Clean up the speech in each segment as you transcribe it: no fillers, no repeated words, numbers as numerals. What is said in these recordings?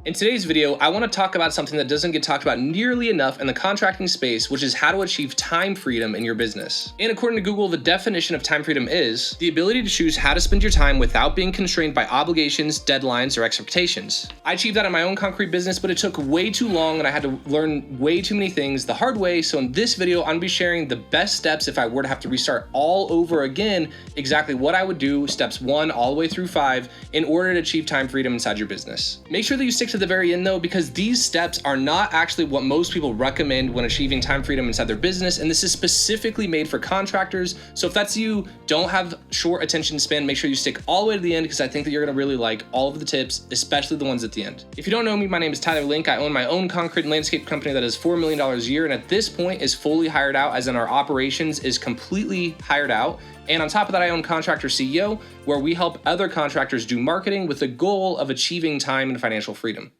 In today's video, I want to talk about something that doesn't get talked about nearly enough in the contracting space, which is how to achieve time freedom in your business. And according to Google, the definition of time freedom is the ability to choose how to spend your time without being constrained by obligations, deadlines, or expectations. I achieved that in my own concrete business, but it took way too long and I had to learn way too many things the hard way. So in this video, I'm gonna be sharing the best steps if I were to have to restart all over again, exactly what I would do, steps 1 all the way through 5, in order to achieve time freedom inside your business. Make sure that you stick to the very end though, because these steps are not actually what most people recommend when achieving time freedom inside their business. And this is specifically made for contractors. So if that's you, don't have short attention span, make sure you stick all the way to the end, because I think that you're gonna really like all of the tips, especially the ones at the end. If you don't know me, my name is Tyler Link. I own my own concrete and landscape company that is $4 million a year. And at this point is fully hired out, as in our operations is completely hired out. And on top of that, I own Contractor CEO, where we help other contractors do marketing with the goal of achieving time and financial freedom.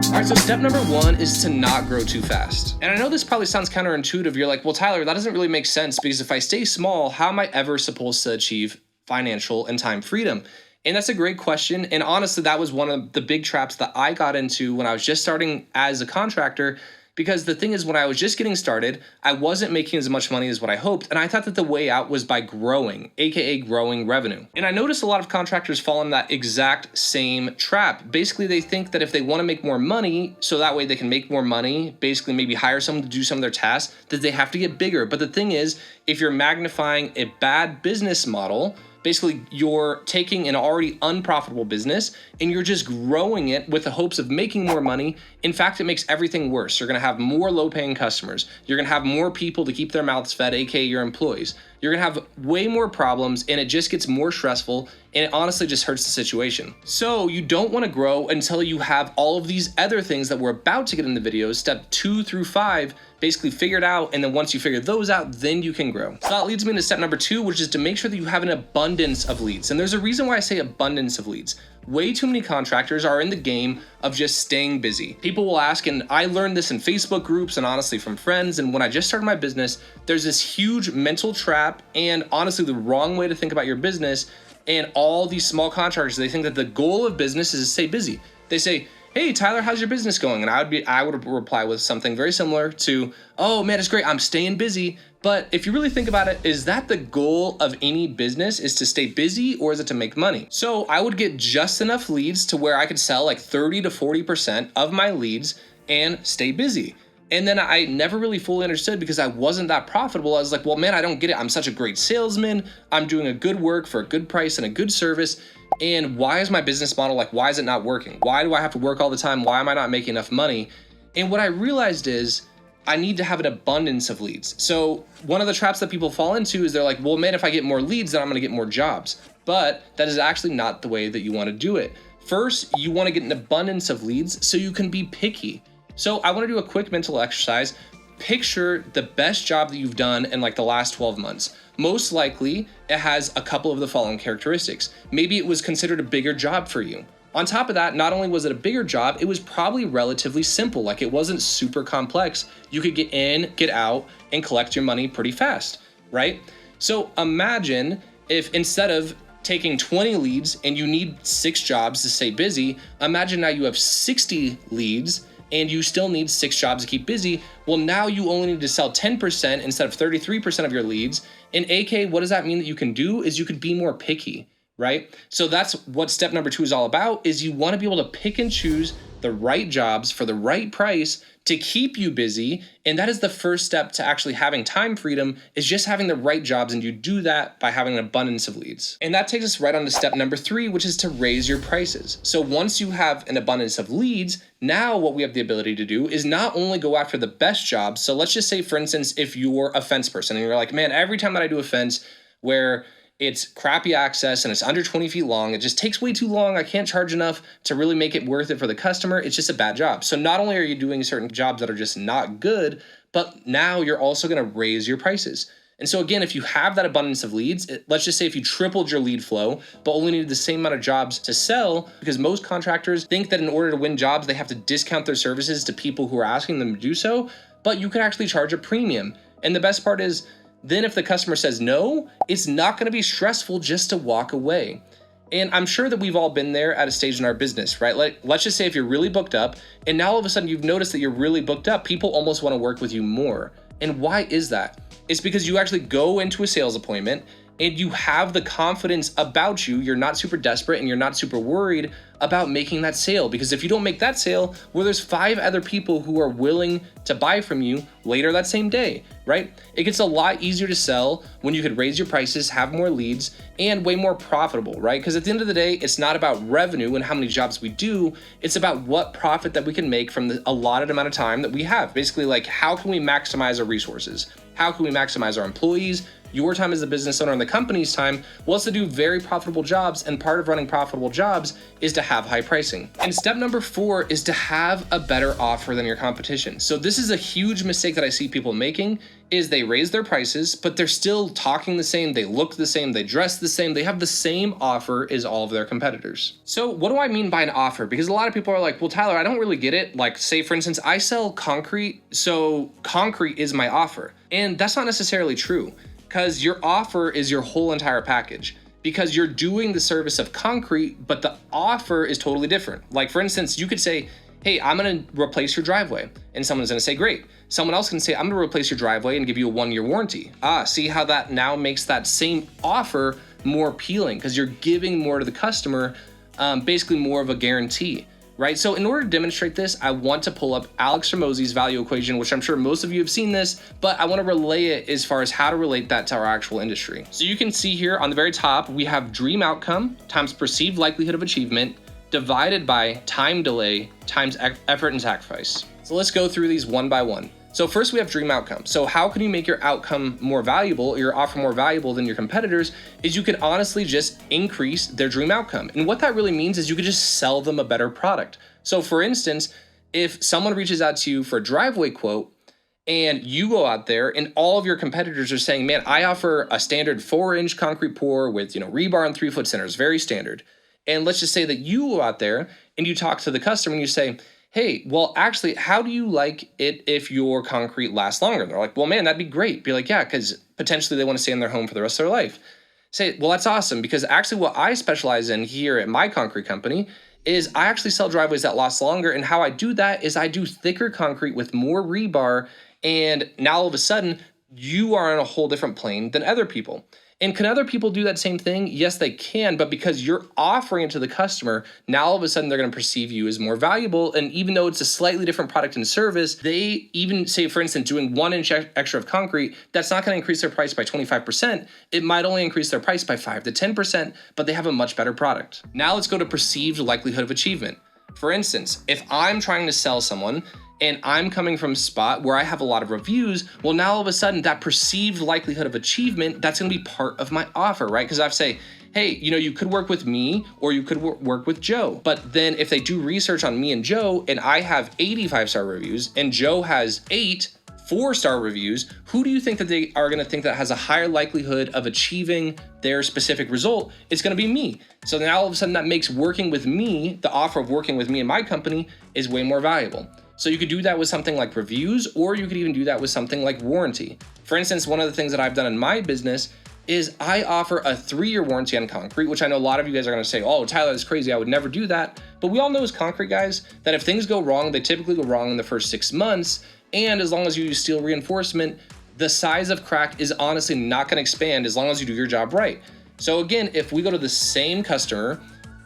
All right, so step number 1 is to not grow too fast. And I know this probably sounds counterintuitive. You're like, well, Tyler, that doesn't really make sense, because if I stay small, how am I ever supposed to achieve financial and time freedom? And that's a great question. And honestly, that was one of the big traps that I got into when I was just starting as a contractor. Because the thing is, when I was just getting started, I wasn't making as much money as what I hoped. And I thought that the way out was by growing, AKA growing revenue. And I noticed a lot of contractors fall in that exact same trap. Basically, they think that if they want to make more money, so that way they can make more money, basically maybe hire someone to do some of their tasks, that they have to get bigger. But the thing is, if you're magnifying a bad business model, basically, you're taking an already unprofitable business and you're just growing it with the hopes of making more money. In fact, it makes everything worse. You're gonna have more low-paying customers. You're gonna have more people to keep their mouths fed, aka your employees. You're gonna have way more problems, and it just gets more stressful, and it honestly just hurts the situation. So you don't wanna grow until you have all of these other things that we're about to get in the videos, step 2 through 5, basically figured out, and then once you figure those out, then you can grow. So that leads me to step number 2, which is to make sure that you have an abundance of leads. And there's a reason why I say abundance of leads. Way too many contractors are in the game of just staying busy. People will ask, and I learned this in Facebook groups and honestly from friends, and when I just started my business, there's this huge mental trap and honestly the wrong way to think about your business. And all these small contractors, they think that the goal of business is to stay busy. They say, hey, Tyler, how's your business going? And I would reply with something very similar to, oh man, it's great, I'm staying busy. But if you really think about it, is that the goal of any business, is to stay busy, or is it to make money? So I would get just enough leads to where I could sell like 30 to 40% of my leads and stay busy. And then I never really fully understood, because I wasn't that profitable. I was like, well, man, I don't get it. I'm such a great salesman. I'm doing a good work for a good price and a good service. And why is my business model, like, why is it not working? Why do I have to work all the time? Why am I not making enough money? And what I realized is I need to have an abundance of leads. So one of the traps that people fall into is they're like, well, man, if I get more leads, then I'm gonna get more jobs. But that is actually not the way that you wanna do it. First, you wanna get an abundance of leads so you can be picky. So I wanna do a quick mental exercise. Picture the best job that you've done in like the last 12 months. Most likely, it has a couple of the following characteristics. Maybe it was considered a bigger job for you. On top of that, not only was it a bigger job, it was probably relatively simple. Like, it wasn't super complex. You could get in, get out, and collect your money pretty fast, right? So imagine if instead of taking 20 leads and you need 6 jobs to stay busy, imagine now you have 60 leads and you still need 6 jobs to keep busy. Well, now you only need to sell 10% instead of 33% of your leads. And AK, what does that mean that you can do? Is you could be more picky, right? So that's what step number 2 is all about, is you want to be able to pick and choose the right jobs for the right price to keep you busy. And that is the first step to actually having time freedom, is just having the right jobs. And you do that by having an abundance of leads. And that takes us right on to step number 3, which is to raise your prices. So once you have an abundance of leads, now what we have the ability to do is not only go after the best jobs. So let's just say, for instance, if you're a fence person and you're like, man, every time that I do a fence where it's crappy access and it's under 20 feet long, it just takes way too long, I can't charge enough to really make it worth it for the customer, it's just a bad job. So not only are you doing certain jobs that are just not good, but now you're also gonna raise your prices. And so again, if you have that abundance of leads, let's just say if you tripled your lead flow, but only needed the same amount of jobs to sell, because most contractors think that in order to win jobs, they have to discount their services to people who are asking them to do so, but you can actually charge a premium. And the best part is, then if the customer says no, it's not going to be stressful just to walk away. And I'm sure that we've all been there at a stage in our business, right? Like, let's just say if you're really booked up and now all of a sudden you've noticed that you're really booked up, people almost want to work with you more. And why is that? It's because you actually go into a sales appointment and you have the confidence about you. You're not super desperate and you're not super worried about making that sale. Because if you don't make that sale, well, there's 5 other people who are willing to buy from you later that same day, right? It gets a lot easier to sell when you could raise your prices, have more leads, and way more profitable, right? Because at the end of the day, it's not about revenue and how many jobs we do. It's about what profit that we can make from the allotted amount of time that we have. Basically, like, how can we maximize our resources? How can we maximize our employees, your time as a business owner, and the company's time? Well, it's to do very profitable jobs, and part of running profitable jobs is to have high pricing. And step number 4 is to have a better offer than your competition. So this is a huge mistake that I see people making, is they raise their prices, but they're still talking the same, they look the same, they dress the same, they have the same offer as all of their competitors. So what do I mean by an offer? Because a lot of people are like, well, Tyler, I don't really get it. Like, say for instance, I sell concrete, so concrete is my offer. And that's not necessarily true, because your offer is your whole entire package. Because you're doing the service of concrete, but the offer is totally different. Like, for instance, you could say, hey, I'm gonna replace your driveway. And someone's gonna say, great. Someone else can say, I'm gonna replace your driveway and give you a 1-year warranty. See how that now makes that same offer more appealing, because you're giving more to the customer, basically more of a guarantee, right? So in order to demonstrate this, I want to pull up Alex Hormozi's value equation, which I'm sure most of you have seen this, but I want to relay it as far as how to relate that to our actual industry. So you can see here on the very top, we have dream outcome times perceived likelihood of achievement divided by time delay times effort and sacrifice. So let's go through these one by one. So first we have dream outcome. So how can you make your outcome more valuable, your offer more valuable than your competitors, is you can honestly just increase their dream outcome. And what that really means is you could just sell them a better product. So for instance, if someone reaches out to you for a driveway quote and you go out there and all of your competitors are saying, man, I offer a standard 4-inch concrete pour with, rebar and 3-foot centers, very standard. And let's just say that you go out there and you talk to the customer and you say, hey, well, actually, how do you like it if your concrete lasts longer? And they're like, well, man, that'd be great. Be like, yeah, because potentially they want to stay in their home for the rest of their life. Say, well, that's awesome, because actually what I specialize in here at my concrete company is I actually sell driveways that last longer. And how I do that is I do thicker concrete with more rebar. And now all of a sudden, you are on a whole different plane than other people. And can other people do that same thing? Yes, they can, but because you're offering it to the customer, now all of a sudden they're gonna perceive you as more valuable. And even though it's a slightly different product and service, they even say, for instance, doing 1 inch extra of concrete, that's not gonna increase their price by 25%. It might only increase their price by 5 to 10%, but they have a much better product. Now let's go to perceived likelihood of achievement. For instance, if I'm trying to sell someone and I'm coming from a spot where I have a lot of reviews, well, now all of a sudden that perceived likelihood of achievement, that's gonna be part of my offer, right? Because I say, hey, you could work with me or you could work with Joe. But then if they do research on me and Joe and I have 85-star reviews and Joe has 8 4-star reviews, who do you think that they are gonna think that has a higher likelihood of achieving their specific result? It's gonna be me. So now all of a sudden that makes working with me, the offer of working with me and my company, is way more valuable. So you could do that with something like reviews, or you could even do that with something like warranty. For instance, one of the things that I've done in my business is I offer a 3-year warranty on concrete, which I know a lot of you guys are gonna say, oh, Tyler, that's crazy, I would never do that. But we all know as concrete guys that if things go wrong, they typically go wrong in the first 6 months. And as long as you use steel reinforcement, the size of crack is honestly not gonna expand as long as you do your job right. So again, if we go to the same customer,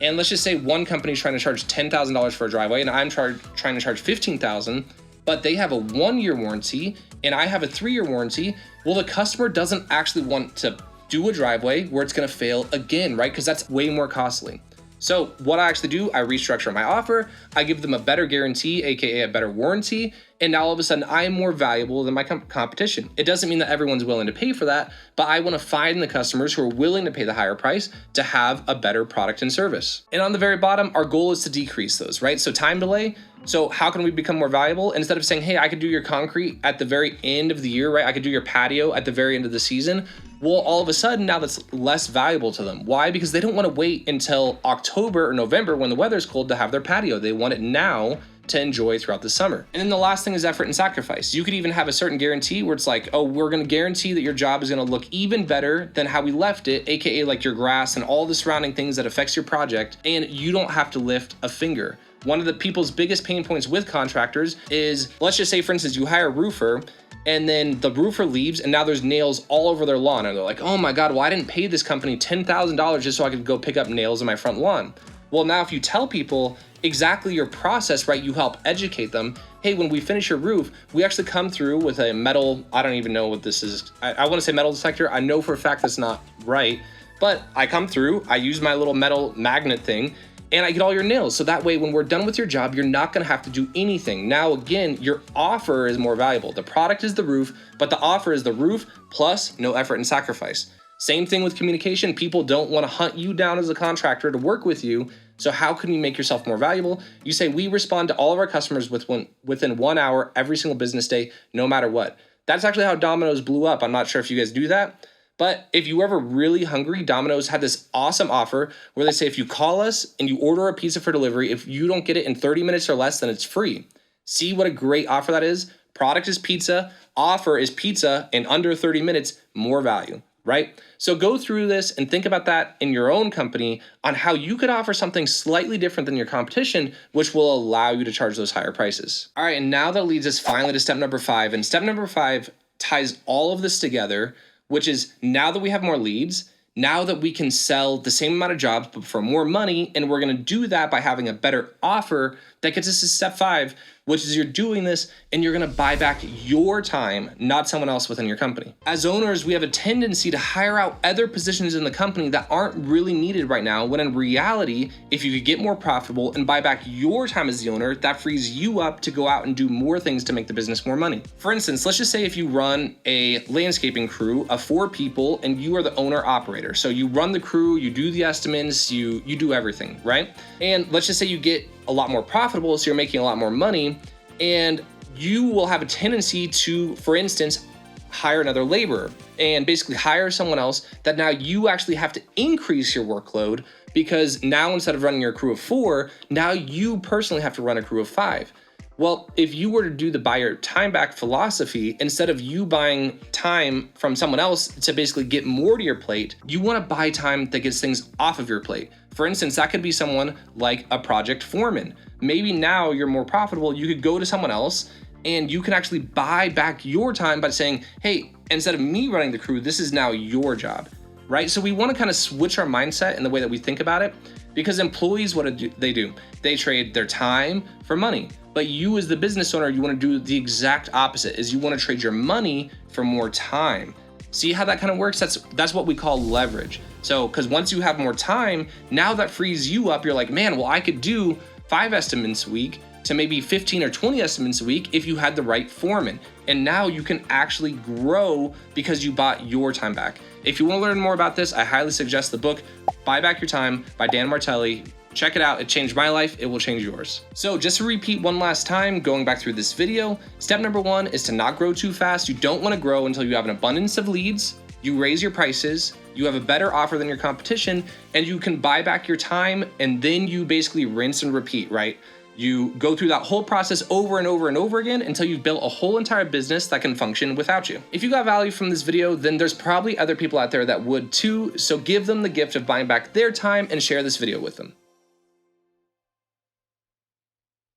and let's just say one company is trying to charge $10,000 for a driveway and I'm trying to charge $15,000, but they have a 1-year warranty and I have a 3-year warranty, well, the customer doesn't actually want to do a driveway where it's gonna fail again, right? Because that's way more costly. So what I actually do, I restructure my offer, I give them a better guarantee, AKA a better warranty, and now all of a sudden I am more valuable than my competition. It doesn't mean that everyone's willing to pay for that, but I wanna find the customers who are willing to pay the higher price to have a better product and service. And on the very bottom, our goal is to decrease those, right? So time delay, so how can we become more valuable? Instead of saying, hey, I could do your concrete at the very end of the year, right? I could do your patio at the very end of the season. Well, all of a sudden now that's less valuable to them. Why? Because they don't want to wait until October or November when the weather's cold to have their patio. They want it now to enjoy throughout the summer. And then the last thing is effort and sacrifice. You could even have a certain guarantee where it's like, oh, we're going to guarantee that your job is going to look even better than how we left it, aka like your grass and all the surrounding things that affects your project, and you don't have to lift a finger. One of the people's biggest pain points with contractors is, let's just say, for instance, you hire a roofer and then the roofer leaves and now there's nails all over their lawn. And they're like, oh my God, well, I didn't pay this company $10,000 just so I could go pick up nails in my front lawn. Well, now if you tell people exactly your process, right, you help educate them. Hey, when we finish your roof, we actually come through with a metal, I don't even know what this is. I want to say metal detector. I know for a fact that's not right, but I come through, I use my little metal magnet thing, and I get all your nails. So that way, when we're done with your job, you're not gonna have to do anything. Now, again, your offer is more valuable. The product is the roof, but the offer is the roof plus no effort and sacrifice. Same thing with communication. People don't wanna hunt you down as a contractor to work with you. So how can you make yourself more valuable? You say, we respond to all of our customers within 1 hour every single business day, no matter what. That's actually how Domino's blew up. I'm not sure if you guys do that. But if you ever really hungry, Domino's had this awesome offer where they say, if you call us and you order a pizza for delivery, if you don't get it in 30 minutes or less, then it's free. See what a great offer that is? Product is pizza, offer is pizza, in under 30 minutes, more value, right? So go through this and think about that in your own company on how you could offer something slightly different than your competition, which will allow you to charge those higher prices. All right, and now that leads us finally to step number 5. And step number 5 ties all of this together, which is now that we have more leads, now that we can sell the same amount of jobs but for more money, and we're going to do that by having a better offer, that gets us to step 5, which is you're doing this and you're going to buy back your time, not someone else within your company. As owners, we have a tendency to hire out other positions in the company that aren't really needed right now, when in reality, if you could get more profitable and buy back your time as the owner, that frees you up to go out and do more things to make the business more money. For instance, let's just say if you run a landscaping crew of 4 people and you are the owner operator. So you run the crew, you do the estimates, you do everything, right? And let's just say you get a lot more profitable, so you're making a lot more money, and you will have a tendency to, for instance, hire another laborer and basically hire someone else that now you actually have to increase your workload, because now instead of running your crew of 4, now you personally have to run a crew of 5. Well, if you were to do the buy your time back philosophy, instead of you buying time from someone else to basically get more to your plate, you want to buy time that gets things off of your plate. For instance, that could be someone like a project foreman. Maybe now you're more profitable, you could go to someone else and you can actually buy back your time by saying, hey, instead of me running the crew, this is now your job, right? So we want to kind of switch our mindset in the way that we think about it, because employees, what do? They trade their time for money. But you as the business owner, you want to do the exact opposite, is you want to trade your money for more time. See how that kind of works? That's what we call leverage. So, because once you have more time, now that frees you up. You're like, man, well, I could do 5 estimates a week to maybe 15 or 20 estimates a week if you had the right foreman. And now you can actually grow because you bought your time back. If you want to learn more about this, I highly suggest the book, Buy Back Your Time by Dan Martelli. Check it out. It changed my life. It will change yours. So just to repeat one last time, going back through this video, step number 1 is to not grow too fast. You don't want to grow until you have an abundance of leads, you raise your prices, you have a better offer than your competition, and you can buy back your time, and then you basically rinse and repeat, right? You go through that whole process over and over and over again until you've built a whole entire business that can function without you. If you got value from this video, then there's probably other people out there that would too, so give them the gift of buying back their time and share this video with them.